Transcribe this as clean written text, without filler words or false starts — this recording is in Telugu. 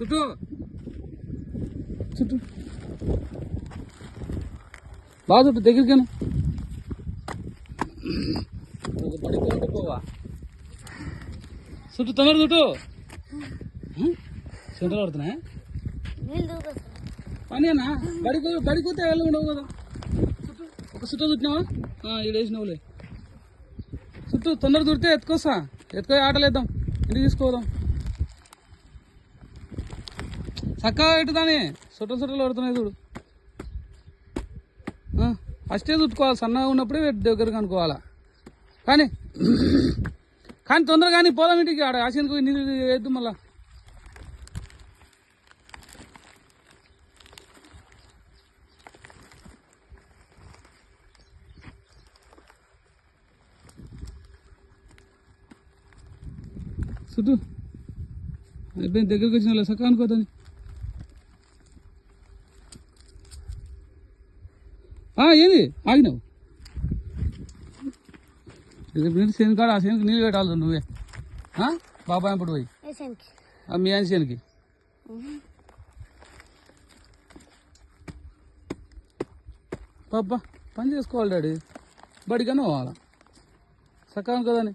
చుట్టూ చుట్టూ బాగా చుట్టూ దగ్గరికేనా బడికి పోవా చుట్టూ తొందర చుట్టూ సెంటర్ పడుతున్నాయా పనేనా బడికి వస్తే వెళ్ళి ఉండవు కదా చుట్టూ ఒక చుట్టూ చుట్టినావా ఇక్కడ వేసినావులే చుట్టూ తొందర చుడితే ఎత్తుకొస్తా ఎత్తుకొని ఆటలేద్దాం ఇంటికి తీసుకోదాం చక్కగా పెట్టుదాని చుట్టలు పడుతున్నాయి చూడు ఫస్టే చుట్టుకోవాలి సన్నగా ఉన్నప్పుడే దగ్గరకు అనుకోవాలా కానీ తొందరగా కానీ పోదాం ఇంటికి ఆడ ఆశనికి నీళ్ళు వేద్దు మళ్ళా చుట్టూ అయిపోయింది దగ్గరికి వచ్చిన వాళ్ళ చక్కగా అనుకోదని ఏంది ఆగినావు శని కాడ ఆ శనికి నీళ్ళు పెట్టాలి నువ్వే బాబాయ్ ఇప్పుడు పోయి మీ ఆయన శనికి పాప పని చేసుకోవాలి డాడీ బడికన్నా పోవాలా చక్కగా కదని